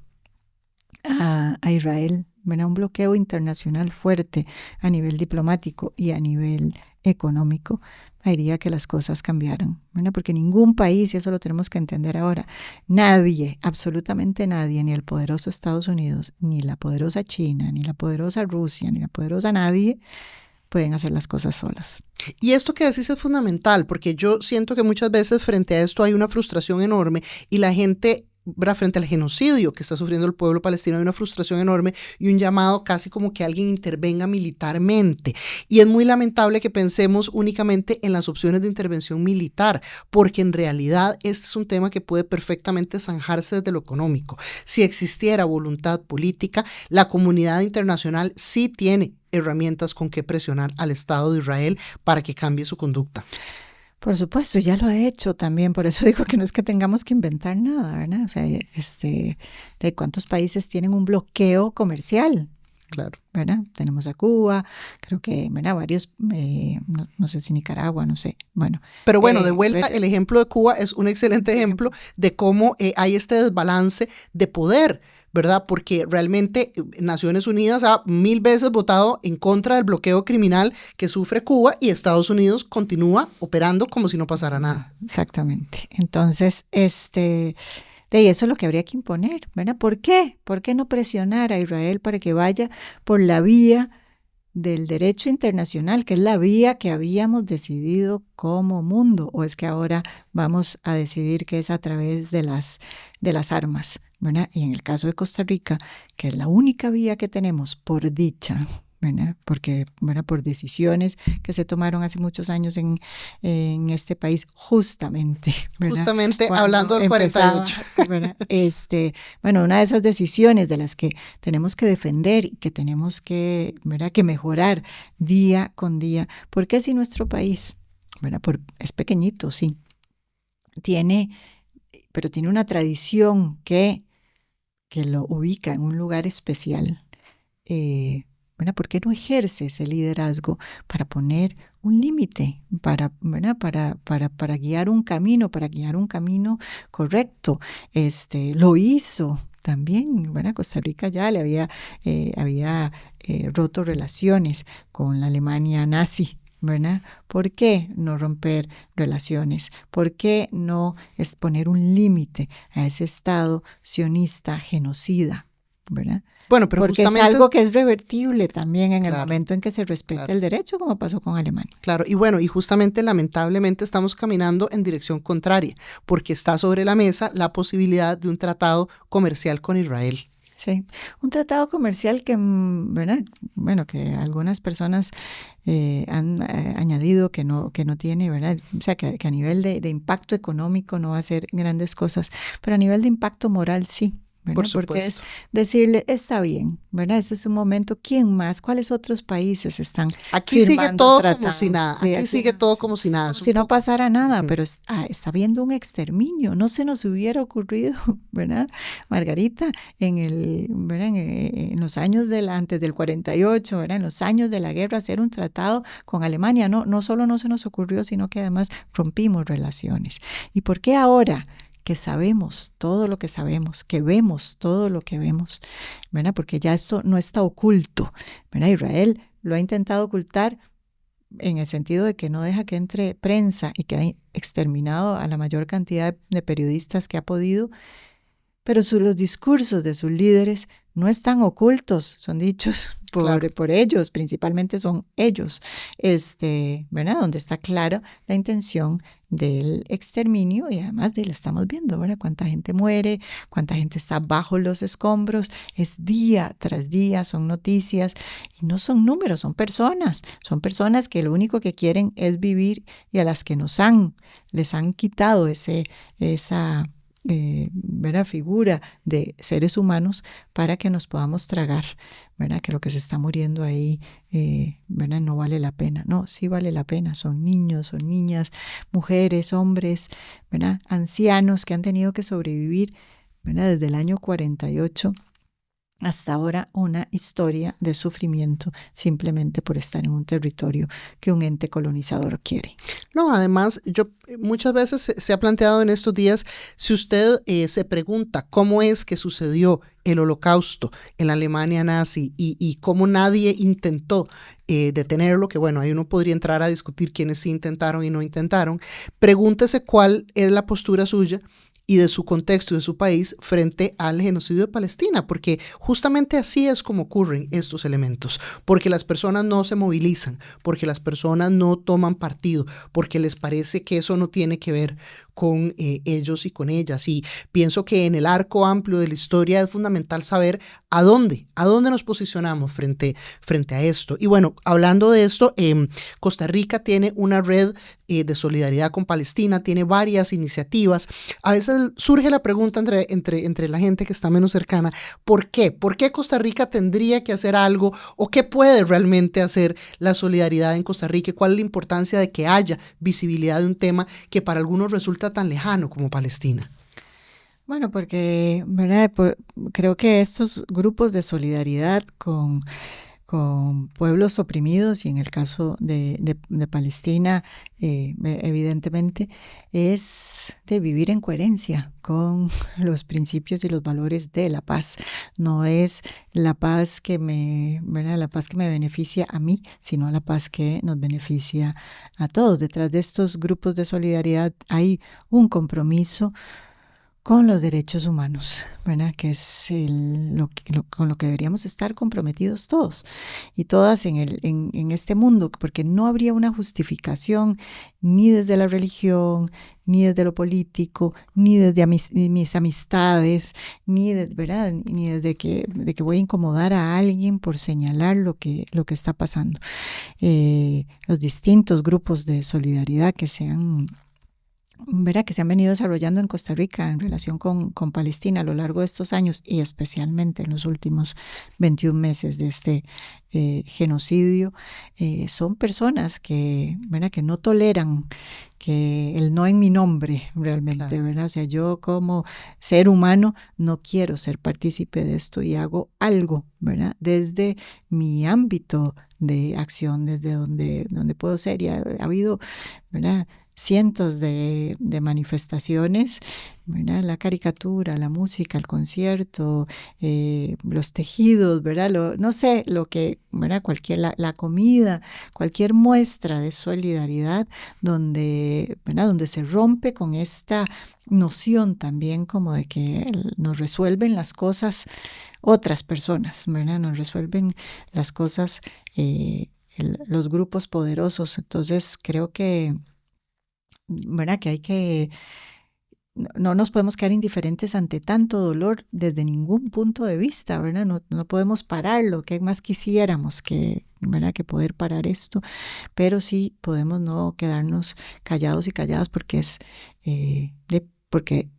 a Israel, ¿verdad?, un bloqueo internacional fuerte a nivel diplomático y a nivel económico, haría que las cosas cambiaran, ¿verdad? Porque ningún país, y eso lo tenemos que entender ahora, nadie, absolutamente nadie, ni el poderoso Estados Unidos, ni la poderosa China, ni la poderosa Rusia, ni la poderosa nadie, pueden hacer las cosas solas. Y esto que decís es fundamental, porque yo siento que muchas veces frente a esto hay una frustración enorme y la gente, frente al genocidio que está sufriendo el pueblo palestino, hay una frustración enorme y un llamado casi como que alguien intervenga militarmente. Y es muy lamentable que pensemos únicamente en las opciones de intervención militar, porque en realidad este es un tema que puede perfectamente zanjarse desde lo económico. Si existiera voluntad política, la comunidad internacional sí tiene herramientas con que presionar al Estado de Israel para que cambie su conducta. Por supuesto, ya lo ha hecho también, por eso digo que no es que tengamos que inventar nada, ¿verdad? O sea, de cuántos países tienen un bloqueo comercial. Claro. ¿Verdad? Tenemos a Cuba, creo que, ¿verdad?, varios, no sé si Nicaragua, no sé, bueno. Pero bueno, de vuelta, el ejemplo de Cuba es un excelente ejemplo de cómo hay este desbalance de poder, ¿verdad? Porque realmente Naciones Unidas ha 1000 veces votado en contra del bloqueo criminal que sufre Cuba y Estados Unidos continúa operando como si no pasara nada. Exactamente. Entonces, de eso es lo que habría que imponer, ¿verdad? ¿Por qué? ¿Por qué no presionar a Israel para que vaya por la vía del derecho internacional, que es la vía que habíamos decidido como mundo? ¿O es que ahora vamos a decidir que es a través de las armas, ¿verdad? Y en el caso de Costa Rica, que es la única vía que tenemos, por dicha, ¿verdad? Porque, ¿verdad?, por decisiones que se tomaron hace muchos años en este país, justamente, ¿verdad?, justamente hablando del 48. ¿verdad? Bueno, una de esas decisiones de las que tenemos que defender y que tenemos que, ¿verdad?, que mejorar día con día, porque si nuestro país, ¿verdad? Es pequeñito, sí. Pero tiene una tradición que lo ubica en un lugar especial. ¿Verdad? ¿Por qué no ejerce ese liderazgo para poner un límite, para guiar un camino, correcto? Lo hizo también, ¿verdad? Costa Rica ya le había roto relaciones con la Alemania nazi, ¿verdad? ¿Por qué no romper relaciones? ¿Por qué no poner un límite a ese Estado sionista genocida, ¿verdad? Bueno, pero porque justamente es algo que es revertible también en claro, el momento en que se respete el derecho, como pasó con Alemania. Claro, y bueno, y justamente lamentablemente estamos caminando en dirección contraria, porque está sobre la mesa la posibilidad de un tratado comercial con Israel. Sí, un tratado comercial que, ¿verdad? Bueno, que algunas personas han añadido que no tiene, ¿verdad? O sea, que a nivel de impacto económico no va a hacer grandes cosas, pero a nivel de impacto moral sí. ¿verdad? Porque es decirle, está bien, ¿verdad? Este es un momento, ¿quién más? ¿Cuáles otros países están aquí sigue todo tratados? como si nada, sí, aquí sigue todo como si nada. Como si no pasara nada, pero está habiendo un exterminio, no se nos hubiera ocurrido, ¿verdad? Margarita, ¿verdad? En los años antes del 48, ¿verdad? En los años de la guerra, hacer un tratado con Alemania, no solo no se nos ocurrió, sino que además rompimos relaciones. ¿Y por qué ahora? Que sabemos todo lo que sabemos, que vemos todo lo que vemos, ¿verdad? Porque ya esto no está oculto, ¿verdad? Israel lo ha intentado ocultar en el sentido de que no deja que entre prensa y que ha exterminado a la mayor cantidad de periodistas que ha podido, pero los discursos de sus líderes no están ocultos, son dichos por ellos, principalmente son ellos, ¿verdad? Donde está clara la intención del exterminio y además lo estamos viendo, ¿verdad? Cuánta gente muere, cuánta gente está bajo los escombros, es día tras día, son noticias y no son números, son personas que lo único que quieren es vivir y a las que les han quitado esa ¿verdad? Figura de seres humanos para que nos podamos tragar, ¿verdad? Que lo que se está muriendo ahí, ¿verdad? No vale la pena. No, sí vale la pena. Son niños, son niñas, mujeres, hombres, ¿verdad? Ancianos que han tenido que sobrevivir, ¿verdad? Desde el año 48 hasta ahora una historia de sufrimiento simplemente por estar en un territorio que un ente colonizador quiere. No, además, muchas veces se ha planteado en estos días, si usted se pregunta cómo es que sucedió el Holocausto en la Alemania nazi y cómo nadie intentó detenerlo, que bueno, ahí uno podría entrar a discutir quiénes sí intentaron y no intentaron, pregúntese cuál es la postura suya y de su contexto y de su país frente al genocidio de Palestina, porque justamente así es como ocurren estos elementos, porque las personas no se movilizan, porque las personas no toman partido, porque les parece que eso no tiene que ver con ellos y con ellas. Y pienso que en el arco amplio de la historia es fundamental saber a dónde nos posicionamos frente a esto. Y bueno, hablando de esto, Costa Rica tiene una red de solidaridad con Palestina, tiene varias iniciativas. A veces surge la pregunta entre la gente que está menos cercana, ¿por qué? ¿Por qué Costa Rica tendría que hacer algo o qué puede realmente hacer la solidaridad en Costa Rica? ¿Cuál es la importancia de que haya visibilidad de un tema que para algunos resulta tan lejano como Palestina? Bueno, porque, ¿verdad? Creo que estos grupos de solidaridad con pueblos oprimidos y en el caso de Palestina, evidentemente, es de vivir en coherencia con los principios y los valores de la paz. No es la paz ¿verdad? La paz que me beneficia a mí, sino la paz que nos beneficia a todos. Detrás de estos grupos de solidaridad hay un compromiso con los derechos humanos, ¿verdad? Que es con lo que deberíamos estar comprometidos todos y todas en este mundo, porque no habría una justificación ni desde la religión, ni desde lo político, ni desde mis amistades, ¿verdad? Ni desde que voy a incomodar a alguien por señalar lo que está pasando. Los distintos grupos de solidaridad que se han ¿verdad?, que se han venido desarrollando en Costa Rica en relación con Palestina a lo largo de estos años y especialmente en los últimos 21 meses de este genocidio, son personas que, ¿verdad?, que no toleran que el no en mi nombre realmente, claro, ¿verdad? O sea, yo como ser humano no quiero ser partícipe de esto y hago algo, ¿verdad?, desde mi ámbito de acción, desde donde puedo ser. Y ha habido, ¿verdad?, cientos de manifestaciones, ¿verdad?, la caricatura, la música, el concierto, los tejidos, ¿verdad?, no sé, lo que, ¿verdad?, la comida, cualquier muestra de solidaridad donde, ¿verdad?, donde se rompe con esta noción también como de que nos resuelven las cosas otras personas, ¿verdad?, nos resuelven las cosas los grupos poderosos. Entonces creo que, ¿verdad?, que hay que, no nos podemos quedar indiferentes ante tanto dolor desde ningún punto de vista, ¿verdad? No podemos pararlo, que más quisiéramos que, ¿verdad?, que poder parar esto, pero sí podemos no quedarnos callados y calladas porque porque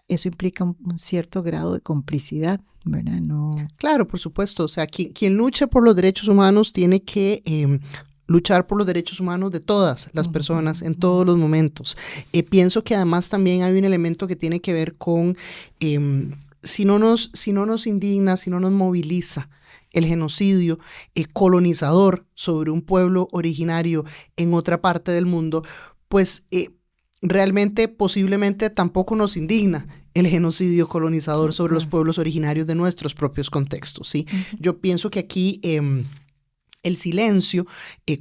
eso implica un cierto grado de complicidad, ¿verdad? No. Claro, por supuesto. O sea, quien lucha por los derechos humanos tiene que luchar por los derechos humanos de todas las personas en todos los momentos. Pienso que además también hay un elemento que tiene que ver con si no nos indigna, si no nos moviliza el genocidio colonizador sobre un pueblo originario en otra parte del mundo, pues realmente posiblemente tampoco nos indigna el genocidio colonizador sobre los pueblos originarios de nuestros propios contextos, ¿sí? Yo pienso que aquí el silencio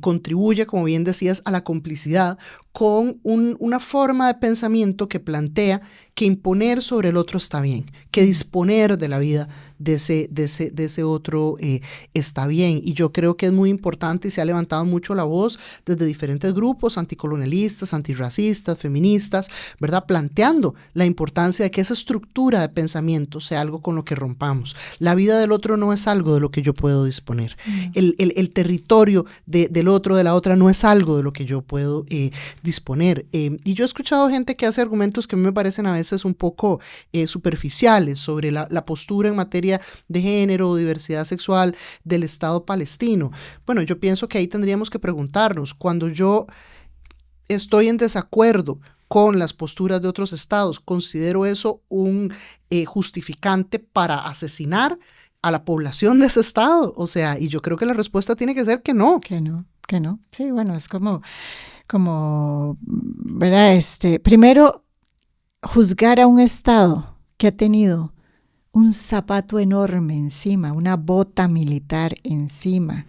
contribuye, como bien decías, a la complicidad con una forma de pensamiento que plantea que imponer sobre el otro está bien, que disponer de la vida de ese otro está bien. Y yo creo que es muy importante y se ha levantado mucho la voz desde diferentes grupos anticolonialistas, antirracistas, feministas, ¿verdad?, planteando la importancia de que esa estructura de pensamiento sea algo con lo que rompamos. La vida del otro no es algo de lo que yo puedo disponer. El territorio del otro, de la otra, no es algo de lo que yo puedo disponer. Y yo he escuchado gente que hace argumentos que a mí me parecen a veces un poco superficiales sobre la postura en materia de género o diversidad sexual del Estado palestino. Bueno, yo pienso que ahí tendríamos que preguntarnos, cuando yo estoy en desacuerdo con las posturas de otros estados, ¿considero eso un justificante para asesinar a la población de ese estado? O sea, y yo creo que la respuesta tiene que ser que no. Que no. Sí, bueno, es como ¿verdad? Primero, juzgar a un estado que ha tenido un zapato enorme encima, una bota militar encima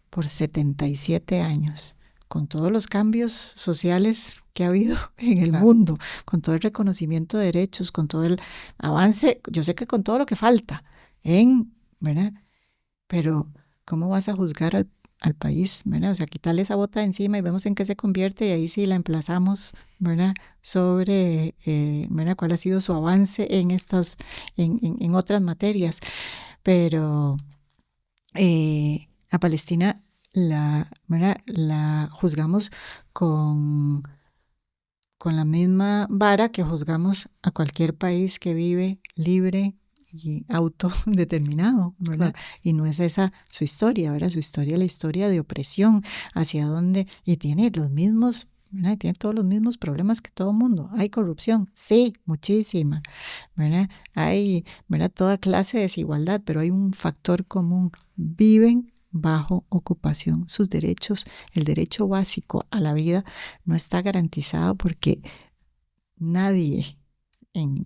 por 77 años, con todos los cambios sociales que ha habido en el mundo, con todo el reconocimiento de derechos, con todo el avance, yo sé que con todo lo que falta, ¿verdad? Pero ¿cómo vas a juzgar al país, ¿verdad? O sea, quitarle esa bota de encima y vemos en qué se convierte, y ahí sí la emplazamos, ¿verdad?, sobre, ¿verdad?, cuál ha sido su avance en otras materias. Pero a Palestina ¿verdad?, la juzgamos con la misma vara que juzgamos a cualquier país que vive libre y autodeterminado, ¿verdad? Claro. Y no es esa su historia, ¿verdad? Su historia es la historia de opresión, hacia donde, y tiene los mismos, ¿verdad?, tiene todos los mismos problemas que todo el mundo. Hay corrupción, sí, muchísima, ¿verdad? Hay, ¿verdad?, toda clase de desigualdad, pero hay un factor común: viven bajo ocupación. Sus derechos, el derecho básico a la vida, no está garantizado porque nadie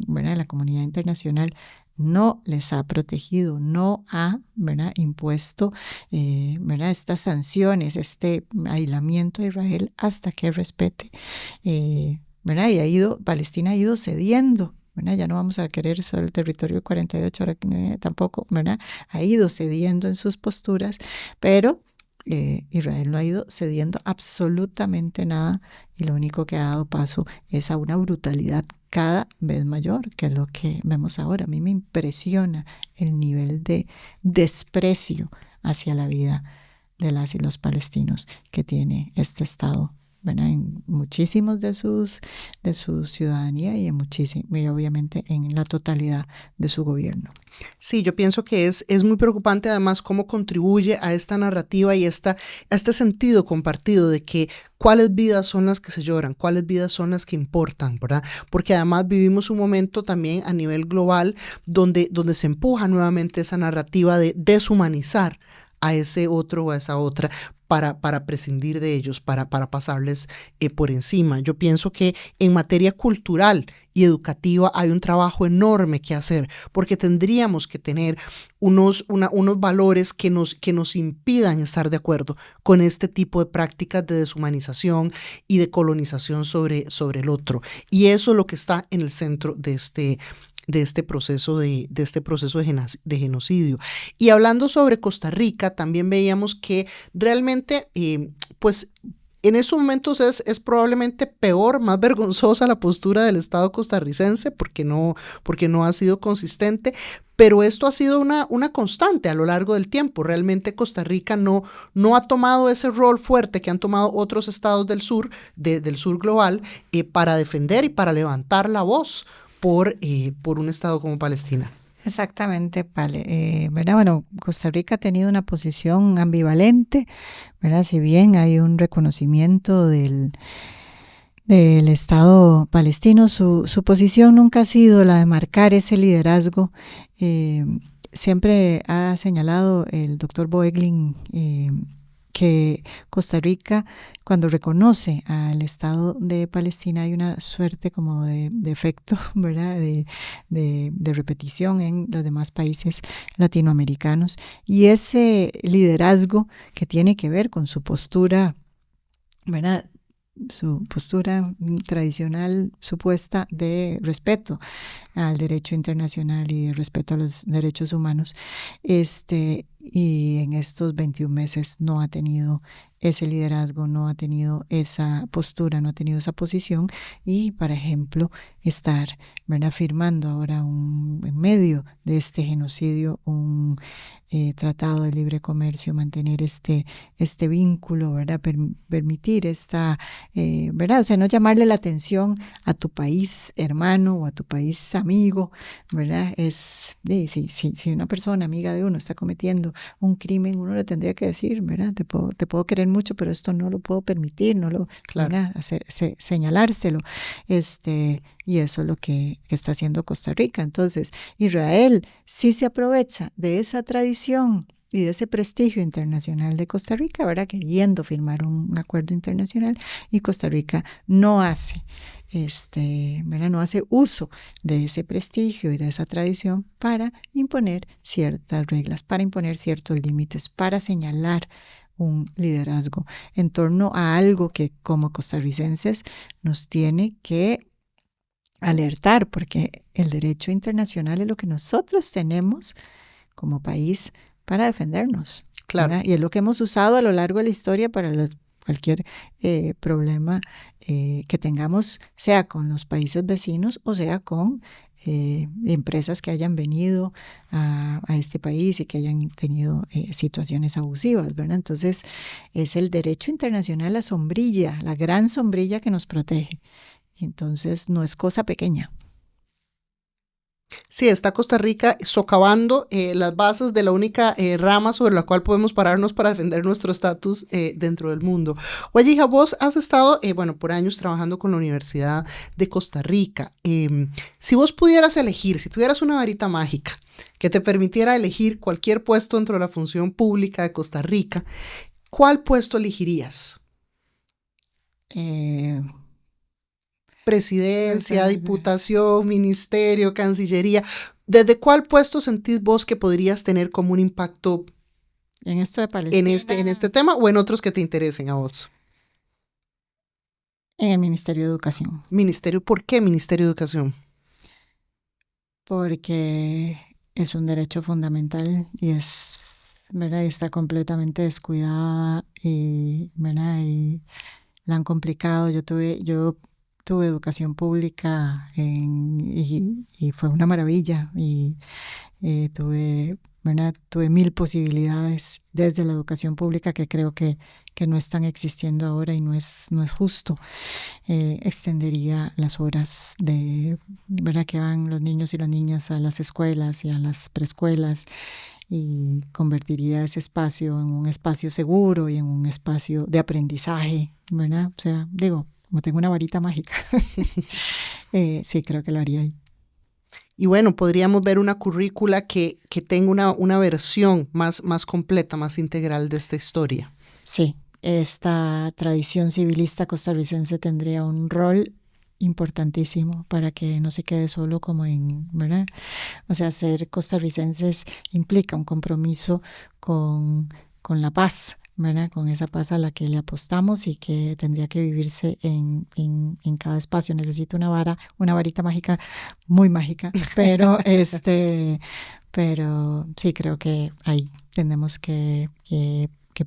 ¿verdad?, en la comunidad internacional no les ha protegido, no ha, ¿verdad?, impuesto ¿verdad?, estas sanciones, este aislamiento a Israel hasta que respete, ¿verdad? Y Palestina ha ido cediendo, ¿verdad? Ya no vamos a querer sobre el territorio del 48, ahora tampoco, ¿verdad? Ha ido cediendo en sus posturas, pero Israel no ha ido cediendo absolutamente nada, y lo único que ha dado paso es a una brutalidad cada vez mayor, que es lo que vemos ahora. A mí me impresiona el nivel de desprecio hacia la vida de las y los palestinos que tiene este Estado ¿verdad? En muchísimos de su ciudadanía y y obviamente en la totalidad de su gobierno. Sí, yo pienso que es muy preocupante además cómo contribuye a esta narrativa y a este sentido compartido de que cuáles vidas son las que se lloran, cuáles vidas son las que importan, ¿verdad? Porque además vivimos un momento también a nivel global donde se empuja nuevamente esa narrativa de deshumanizar a ese otro o a esa otra para prescindir de ellos, para pasarles por encima. Yo pienso que en materia cultural y educativa hay un trabajo enorme que hacer, porque tendríamos que tener unos valores que nos impidan estar de acuerdo con este tipo de prácticas de deshumanización y de colonización sobre el otro. Y eso es lo que está en el centro de este proceso de genocidio. Y hablando sobre Costa Rica, también veíamos que realmente, pues, en esos momentos es probablemente peor, más vergonzosa la postura del Estado costarricense porque no ha sido consistente, pero esto ha sido una constante a lo largo del tiempo. Realmente Costa Rica no ha tomado ese rol fuerte que han tomado otros estados del sur, del sur global, para defender y para levantar la voz por un estado como Palestina. Exactamente, ¿verdad? Bueno, Costa Rica ha tenido una posición ambivalente, ¿verdad? Si bien hay un reconocimiento del Estado palestino, su posición nunca ha sido la de marcar ese liderazgo. Siempre ha señalado el doctor Boeglin que Costa Rica, cuando reconoce al Estado de Palestina, hay una suerte como de efecto, ¿verdad? De repetición en los demás países latinoamericanos. Y ese liderazgo que tiene que ver con su postura, ¿verdad? Su postura tradicional supuesta de respeto al derecho internacional y de respeto a los derechos humanos, y en estos 21 meses no ha tenido ese liderazgo, no ha tenido esa postura, no ha tenido esa posición, y, por ejemplo, estar, ¿verdad?, firmando ahora en medio de este genocidio un tratado de libre comercio, mantener este vínculo, ¿verdad?, permitir esta, ¿verdad?, o sea, no llamarle la atención a tu país hermano o a tu país amigo, ¿verdad? Si una persona amiga de uno está cometiendo un crimen, uno le tendría que decir, ¿verdad? Te puedo querer mucho, pero esto no lo puedo permitir, no lo, claro, señalárselo. Y eso es lo que está haciendo Costa Rica. Entonces, Israel sí se aprovecha de esa tradición y de ese prestigio internacional de Costa Rica, ¿verdad?, queriendo firmar un acuerdo internacional, y Costa Rica no hace ¿verdad?, no hace uso de ese prestigio y de esa tradición para imponer ciertas reglas, para imponer ciertos límites, para señalar un liderazgo en torno a algo que como costarricenses nos tiene que alertar, porque el derecho internacional es lo que nosotros tenemos como país para defendernos, claro. ¿verdad? Y es lo que hemos usado a lo largo de la historia para cualquier problema que tengamos, sea con los países vecinos o sea con empresas que hayan venido a este país y que hayan tenido situaciones abusivas, ¿verdad? Entonces, es el derecho internacional la sombrilla, la gran sombrilla que nos protege. Entonces, no es cosa pequeña. Sí, está Costa Rica socavando las bases de la única rama sobre la cual podemos pararnos para defender nuestro estatus dentro del mundo. Wajija, vos has estado, por años trabajando con la Universidad de Costa Rica. Si vos pudieras elegir, si tuvieras una varita mágica que te permitiera elegir cualquier puesto dentro de la función pública de Costa Rica, ¿cuál puesto elegirías? Presidencia, diputación, ministerio, cancillería. ¿Desde cuál puesto sentís vos que podrías tener como un impacto en esto de Palestina, en este tema o en otros que te interesen a vos? En el Ministerio de Educación. ¿Por qué Ministerio de Educación? Porque es un derecho fundamental y ¿verdad?, está completamente descuidada ¿verdad?, y la han complicado. Yo tuve educación pública y fue una maravilla, y tuve 1000 posibilidades desde la educación pública que creo que que no están existiendo ahora y no es justo. Extendería las horas de, ¿verdad?, que van los niños y las niñas a las escuelas y a las preescuelas, y convertiría ese espacio en un espacio seguro y en un espacio de aprendizaje, ¿verdad? O sea, digo, como tengo una varita mágica, sí, creo que lo haría ahí. Y bueno, podríamos ver una currícula que tenga una versión más completa, más integral de esta historia. Sí, esta tradición civilista costarricense tendría un rol importantísimo para que no se quede solo como en, ¿verdad? O sea, ser costarricenses implica un compromiso con la paz, ¿verdad? Con esa paz a la que le apostamos y que tendría que vivirse en cada espacio. Necesito una varita mágica, muy mágica, pero pero sí, creo que ahí tenemos que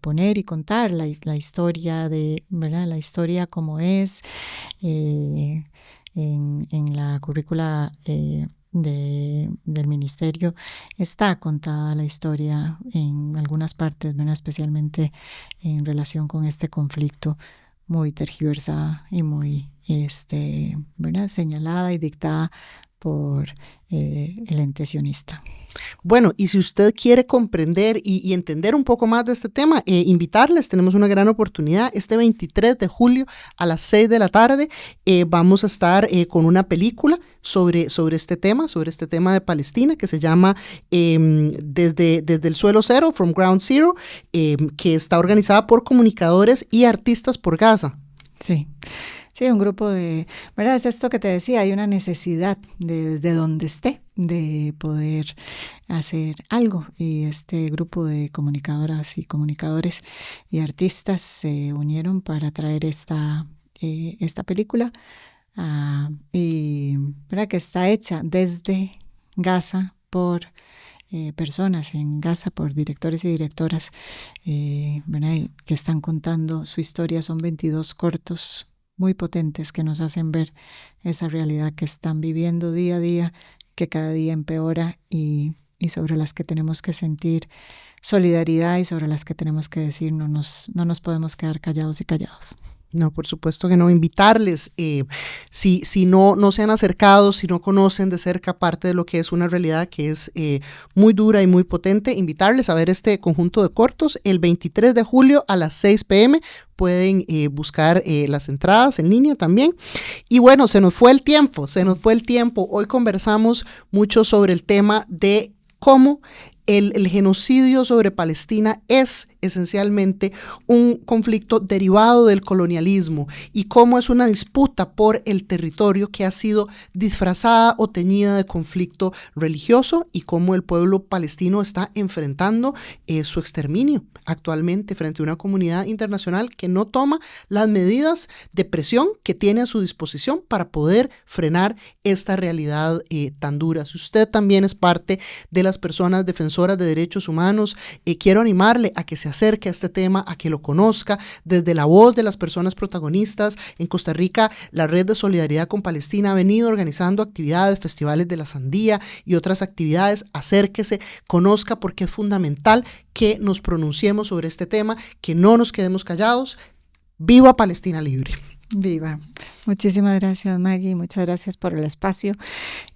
poner y contar la historia de, ¿verdad? La historia como es. En la currícula del ministerio está contada la historia en algunas partes, ¿verdad? Especialmente en relación con este conflicto muy tergiversada y muy ¿verdad?, señalada y dictada por el ente sionista. Bueno, y si usted quiere comprender y entender un poco más de este tema, invitarles, tenemos una gran oportunidad. Este 23 de julio a las 6 de la tarde vamos a estar con una película sobre este tema de Palestina, que se llama Desde el suelo cero, From Ground Zero, que está organizada por comunicadores y artistas por Gaza. Sí. Sí, un grupo de, ¿verdad? Es esto que te decía, hay una necesidad desde donde esté de poder hacer algo, y este grupo de comunicadoras y comunicadores y artistas se unieron para traer esta película, y ¿verdad?, que está hecha desde Gaza por personas en Gaza, por directores y directoras, ¿verdad?, que están contando su historia. Son 22 cortos muy potentes que nos hacen ver esa realidad que están viviendo día a día, que cada día empeora, y sobre las que tenemos que sentir solidaridad y sobre las que tenemos que decir no nos podemos quedar callados y calladas. No, por supuesto que no. Invitarles, si no se han acercado, si no conocen de cerca parte de lo que es una realidad que es muy dura y muy potente, invitarles a ver este conjunto de cortos el 23 de julio a las 6 p.m. Pueden buscar las entradas en línea también. Y bueno, se nos fue el tiempo. Hoy conversamos mucho sobre el tema de cómo el genocidio sobre Palestina es esencialmente un conflicto derivado del colonialismo, y cómo es una disputa por el territorio que ha sido disfrazada o teñida de conflicto religioso, y cómo el pueblo palestino está enfrentando su exterminio actualmente frente a una comunidad internacional que no toma las medidas de presión que tiene a su disposición para poder frenar esta realidad tan dura. Si usted también es parte de las personas defensoras de derechos humanos, quiero animarle a que se acerque a este tema, a que lo conozca desde la voz de las personas protagonistas. En Costa Rica, la Red de Solidaridad con Palestina ha venido organizando actividades, festivales de la sandía y otras actividades. Acérquese, conozca, porque es fundamental que nos pronunciemos sobre este tema, que no nos quedemos callados. ¡Viva Palestina libre! Viva. Muchísimas gracias, Maggie. Muchas gracias por el espacio,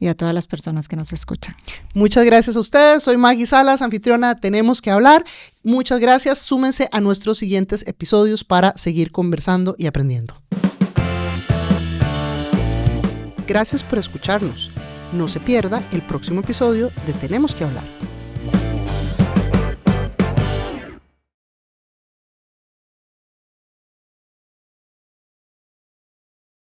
y a todas las personas que nos escuchan. Muchas gracias a ustedes. Soy Maggie Salas, anfitriona de Tenemos que Hablar. Muchas gracias. Súmense a nuestros siguientes episodios para seguir conversando y aprendiendo. Gracias por escucharnos. No se pierda el próximo episodio de Tenemos que Hablar.